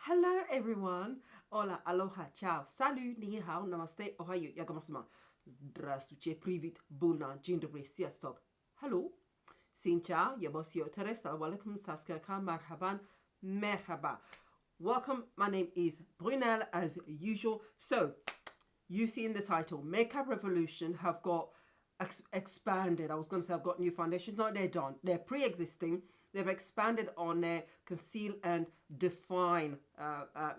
Hello everyone. Hola, aloha, ciao, salut, ni hao, namaste, ohayo, yagamasuma. Здравствуйте, привет, bună, dzień dobry, sziasztok. Hello. Sincha, yabosio tere, salam alaikum, saskaka, marhaban, merhaba. Welcome, my name is Brunel as usual. So, you see in the title, Makeup Revolution have got expanded. I was going to say I've got new foundations. No, they're done. They're pre-existing. They've expanded on their Conceal and Define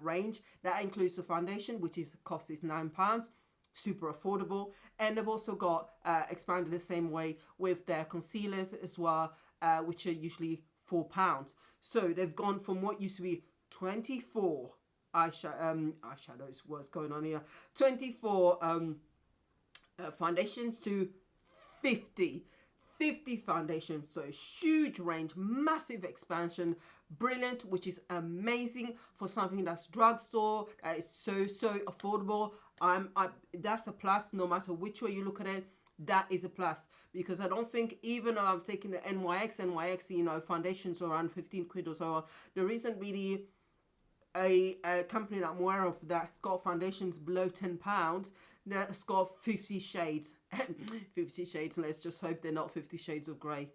range. That includes the foundation, which cost is £9, super affordable. And they've also got expanded the same way with their concealers as well, which are usually £4. So they've gone from what used to be 24 eyeshadows. What's going on here? 24 foundations to 50 foundations. So huge range, massive expansion, brilliant, which is amazing for something that's drugstore, that is so affordable. That's a plus. No matter which way you look at it, that is a plus, because I don't think, even though I'm taking the NYX, you know, foundations around 15 quid or so, there isn't really a company that I'm aware of that's got foundations below £10 that's got 50 shades. 50 shades. Let's just hope they're not 50 shades of grey.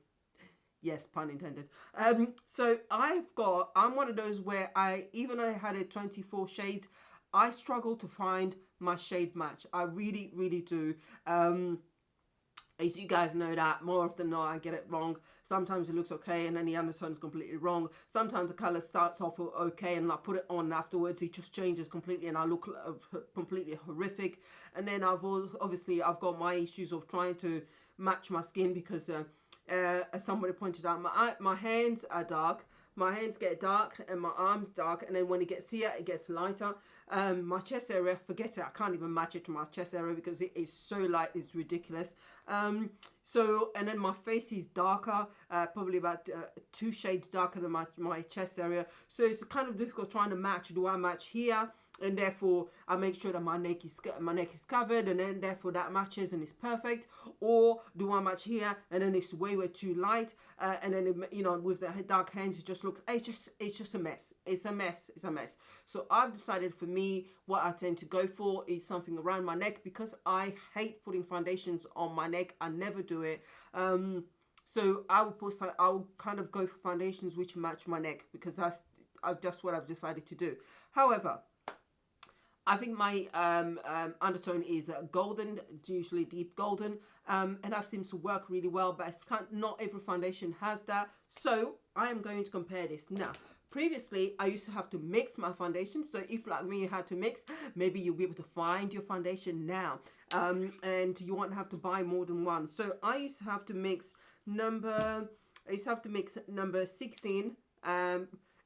Yes, pun intended. So I'm one of those where even though I had a 24 shades, I struggle to find my shade match. I really do. As you guys know, that more often than not, I get it wrong. Sometimes it looks okay and then the undertone is completely wrong. Sometimes the color starts off okay and I put it on afterwards, it just changes completely and I look completely horrific. And then obviously I've got my issues of trying to match my skin, because as somebody pointed out, my hands are dark. My hands get dark and my arms dark, and then when it gets here, it gets lighter. My chest area, forget it. I can't even match it to my chest area because it is so light, it's ridiculous. And then my face is darker, probably about 2 shades darker than my chest area. So it's kind of difficult trying to match. Do I match here? And therefore I make sure that my neck is covered, and then therefore that matches and it's perfect. Or do I match here and then it's way too light, and then you know, with the dark hands it just looks, it's just a mess. It's a mess. So I've decided, for me, what I tend to go for is something around my neck, because I hate putting foundations on my neck. I never do it. So I'll kind of go for foundations which match my neck, because that's what I've decided to do. However, I think my undertone is golden, usually deep golden, and that seems to work really well, but not every foundation has that. So I am going to compare this. Now, previously, I used to have to mix my foundation. So if, like me, you had to mix, maybe you'll be able to find your foundation now, and you won't have to buy more than one. So I used to have to mix number 16,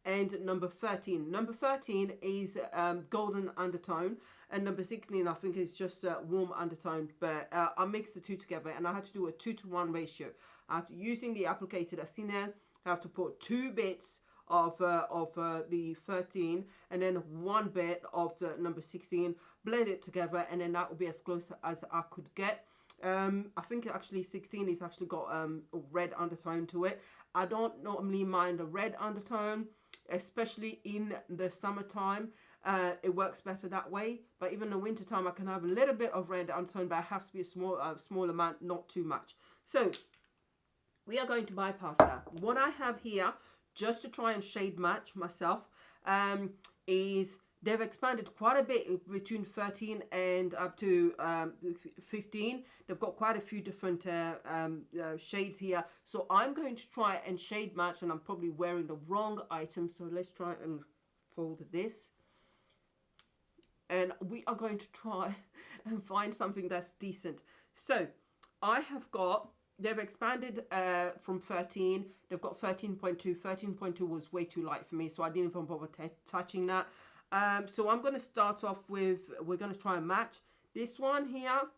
and number 13. Number 13 is golden undertone, and number 16 I think is just warm undertone, but I mixed the two together and I had to do a 2-to-1 ratio. Using the applicator that's in there, I have to put 2 bits of the 13 and then 1 bit of the number 16, blend it together, and then that will be as close as I could get. I think actually 16 is actually got a red undertone to it. I don't normally mind a red undertone, especially in the summertime. It works better that way, but even in the winter time I can have a little bit of red undertone, but it has to be a small amount, not too much. So we are going to bypass that. What I have here, just to try and shade match myself, is they've expanded quite a bit between 13 and up to 15. They've got quite a few different shades here. So I'm going to try and shade match, and I'm probably wearing the wrong item. So let's try and fold this. And we are going to try and find something that's decent. So I have got, they've expanded from 13. They've got 13.2. 13.2 was way too light for me, so I didn't even bother touching that. So I'm going to start off with, we're going to try and match. This one here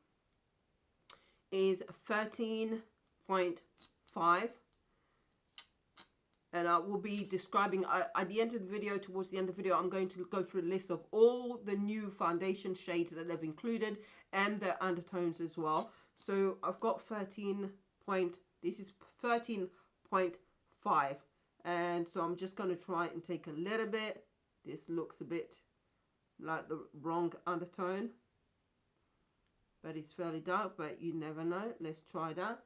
is 13.5. And I will be describing, at the end of the video, towards the end of the video, I'm going to go through a list of all the new foundation shades that they've included and their undertones as well. So I've got this is 13.5. And so I'm just going to try and take a little bit This looks a bit like the wrong undertone, but it's fairly dark, but you never know. Let's try that.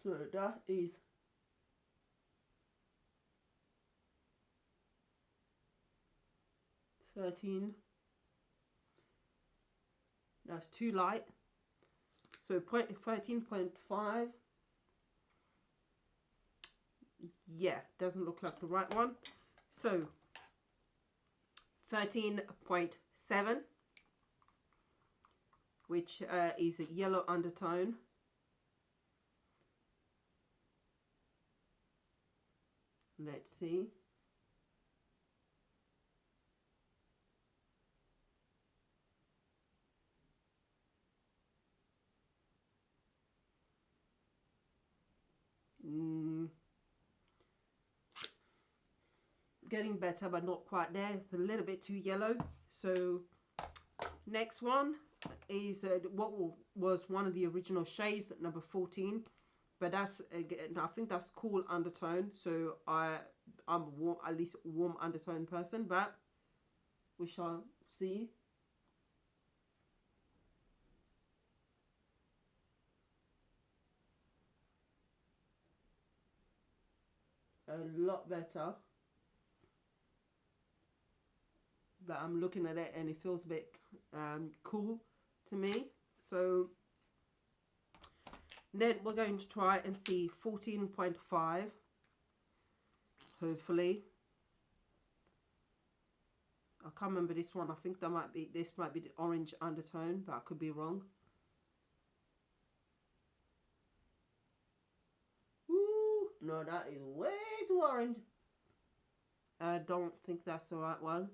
So that is $13. That's too light. So 13.5. Yeah, doesn't look like the right one. So 13.7, which is a yellow undertone. Let's see. Getting better, but not quite there. It's a little bit too yellow. So next one is what was one of the original shades, number 14, but that's again, I think that's cool undertone. So I'm a warm, at least warm undertone person, but we shall see. A lot better. But I'm looking at it and it feels a bit cool to me. So then we're going to try and see 14.5, hopefully. I can't remember this one. I think that might be, this might be the orange undertone, but I could be wrong. Ooh, no, that is way too orange. I don't think that's the right one.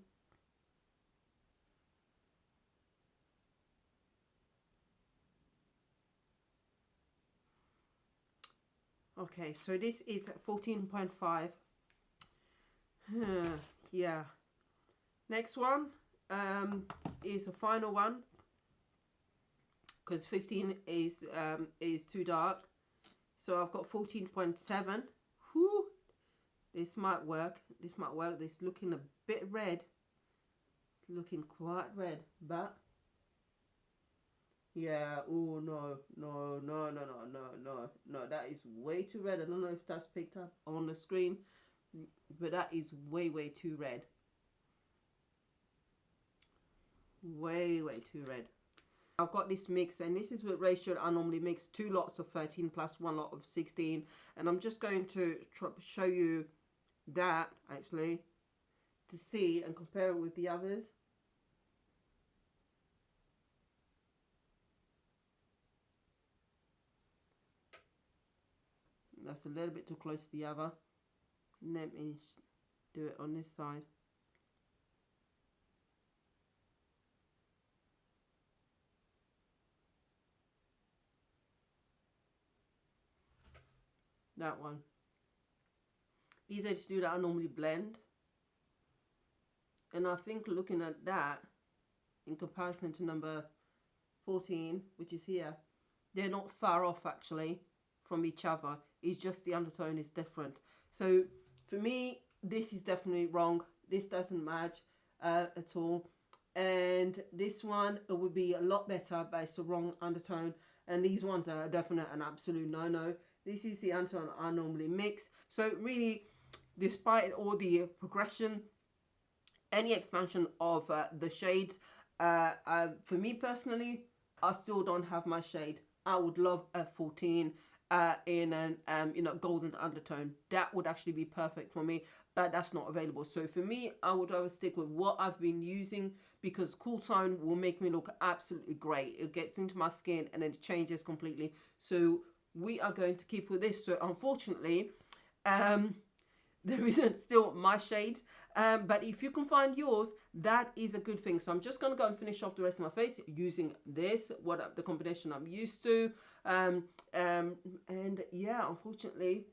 Okay, so this is 14.5. Yeah. Next one is the final one, because 15 is too dark. So I've got 14.7. Whoo! This might work. This might work. This is looking a bit red. It's looking quite red, but yeah. Oh no, no, no, no, no, no, no, no. That is way too red. I don't know if that's picked up on the screen, but that is way, way too red. Way, way too red. I've got this mix, and this is the ratio I normally mix: 2 lots of 13 plus 1 lot of 16. And I'm just going to show you that actually to see and compare it with the others. That's a little bit too close to the other. Let me do it on this side. That one. These are just two that I normally blend. And I think looking at that in comparison to number 14, which is here, they're not far off actually from each other. It's just the undertone is different. So for me, this is definitely wrong. This doesn't match at all. And this one, it would be a lot better, but it's the wrong undertone. And these ones are definitely an absolute no-no. This is the undertone I normally mix. So really, despite all the progression, any expansion of the shades, for me personally, I still don't have my shade. I would love a 14 in an golden undertone. That would actually be perfect for me, but that's not available. So for me, I would rather stick with what I've been using, because cool tone will make me look absolutely great. It gets into my skin and then it changes completely. So we are going to keep with this. So unfortunately, there isn't still my shade, but if you can find yours, that is a good thing. So I'm just going to go and finish off the rest of my face using this, the combination I'm used to. And yeah, unfortunately,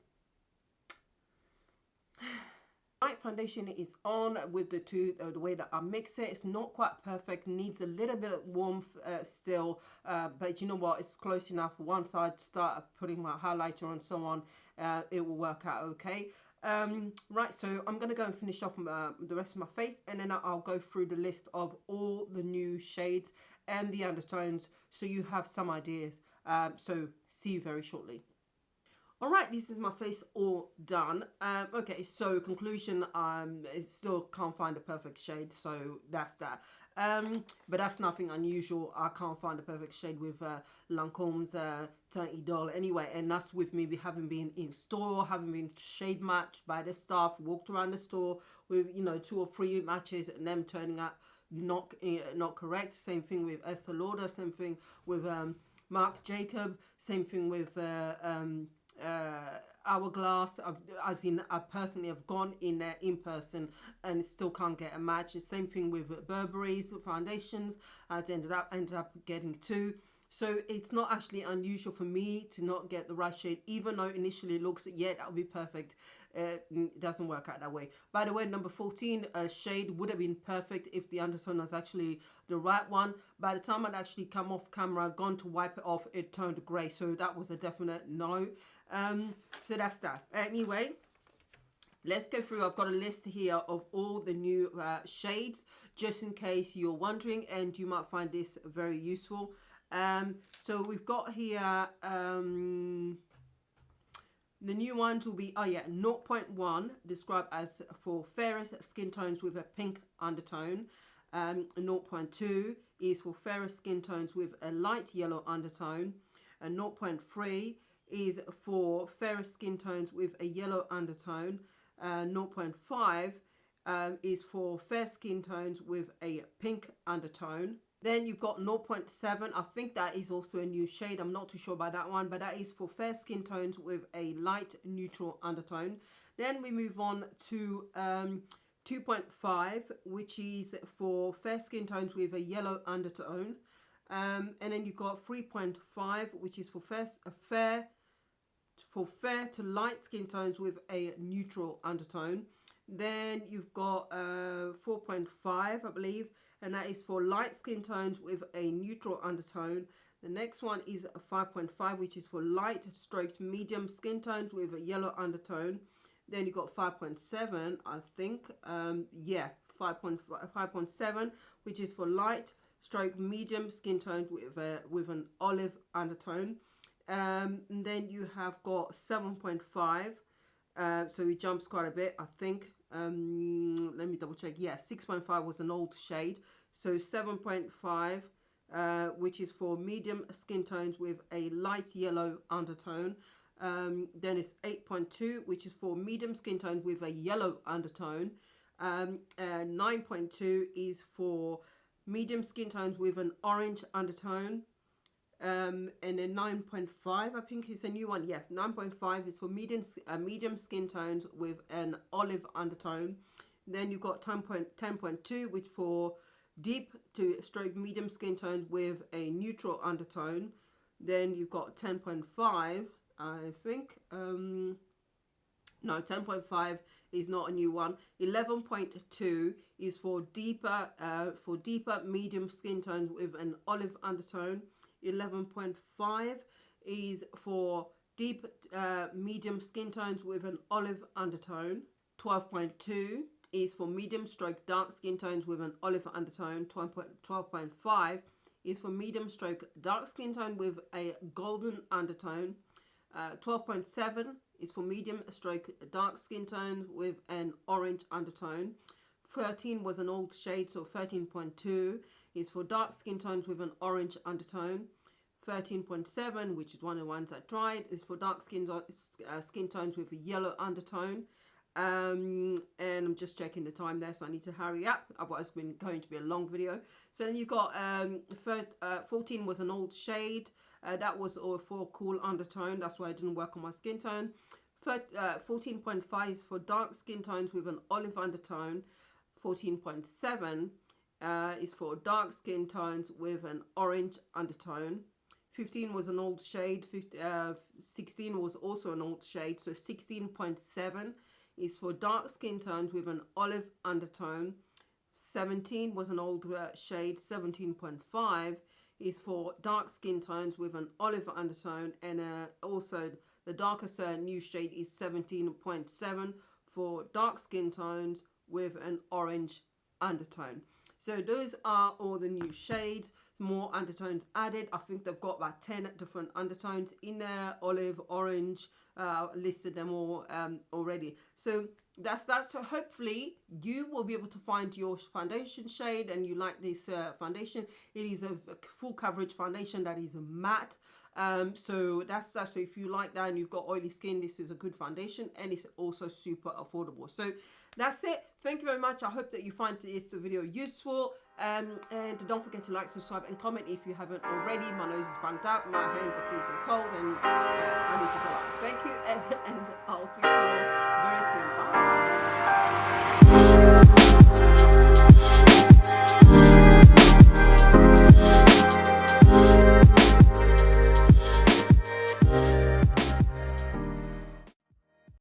my foundation is on with the way that I mix it. It's not quite perfect, needs a little bit of warmth still, but you know what, it's close enough. Once I start putting my highlighter and so on, it will work out okay. Right, so I'm going to go and finish off the rest of my face, and then I'll go through the list of all the new shades and the undertones so you have some ideas. So see you very shortly. All right, this is my face all done. Okay, so conclusion, I still can't find a perfect shade, so that's that. But that's nothing unusual. I can't find a perfect shade with Lancome's Teint Idole anyway, and that's with me having been in store, having been shade matched by the staff, walked around the store with, you know, 2 or 3 matches and them turning out not correct. Same thing with Estee Lauder, same thing with Marc Jacob, same thing with Hourglass. I personally have gone in there in person and still can't get a match. The same thing with Burberry's foundations. I ended up getting 2. So it's not actually unusual for me to not get the right shade, even though initially it looks, yeah, that would be perfect. It doesn't work out that way. By the way, number 14 shade would have been perfect if the undertone was actually the right one. By the time I'd actually come off camera, gone to wipe it off, it turned grey. So that was a definite no. So that's that. Anyway, let's go through. I've got a list here of all the new shades, just in case you're wondering, and you might find this very useful. So we've got here the new ones will be, 0.1 described as for fairest skin tones with a pink undertone. 0.2 is for fairest skin tones with a light yellow undertone. And 0.3 is for fairest skin tones with a yellow undertone. 0.5 is for fair skin tones with a pink undertone. Then you've got 0.7. I think that is also a new shade. I'm not too sure about that one, but that is for fair skin tones with a light neutral undertone. Then we move on to 2.5, which is for fair skin tones with a yellow undertone. And then you've got 3.5, which is for fair to light skin tones with a neutral undertone. Then you've got 4.5, I believe, and that is for light skin tones with a neutral undertone. The next one is 5.5, which is for light stroked medium skin tones with a yellow undertone. Then you got 5.7, I think, 5.7, which is for light stroke medium skin tones with an olive undertone. And then you have got 7.5, so it jumps quite a bit, I think. Let me double check. Yeah, 6.5 was an old shade. So 7.5, which is for medium skin tones with a light yellow undertone. Then it's 8.2, which is for medium skin tones with a yellow undertone. And 9.2 is for medium skin tones with an orange undertone. And then 9.5, I think is a new one. Yes, 9.5 is for medium skin tones with an olive undertone. Then you've got 10.2, which for deep to stroke medium skin tones with a neutral undertone. Then you've got 10.5, I think. No, 10.5 is not a new one. 11.2 is for deeper medium skin tones with an olive undertone. 11.5 is for deep medium skin tones with an olive undertone. 12.2 is for medium stroke dark skin tones with an olive undertone. 12.5 is for medium stroke dark skin tone with a golden undertone. 12.7 is for medium stroke dark skin tone with an orange undertone. 13 was an old shade, so 13.2 is for dark skin tones with an orange undertone. 13.7, which is one of the ones I tried, is for dark skin tones with a yellow undertone. And I'm just checking the time there, so I need to hurry up, otherwise it's been going to be a long video. So then you got 14 was an old shade, that was for cool undertone, that's why it didn't work on my skin tone. 14.5 is for dark skin tones with an olive undertone. 14.7 is for dark skin tones with an orange undertone. 15 was an old shade. 16 was also an old shade. So 16.7 is for dark skin tones with an olive undertone. 17 was an old shade. 17.5 is for dark skin tones with an olive undertone. And also the darkest new shade is 17.7 for dark skin tones with an orange undertone. So those are all the new shades, more undertones added. I think they've got about 10 different undertones in there, olive, orange, listed them all already. So that's that. So hopefully you will be able to find your foundation shade and you like this foundation. It is a full coverage foundation that is matte. So that's that. So if you like that and you've got oily skin, this is a good foundation, and it's also super affordable. So that's it. Thank you very much. I hope that you find this video useful. And don't forget to like, subscribe, and comment if you haven't already. My nose is banged up, my hands are freezing cold, and I need to go out. Thank you, and I'll speak to you all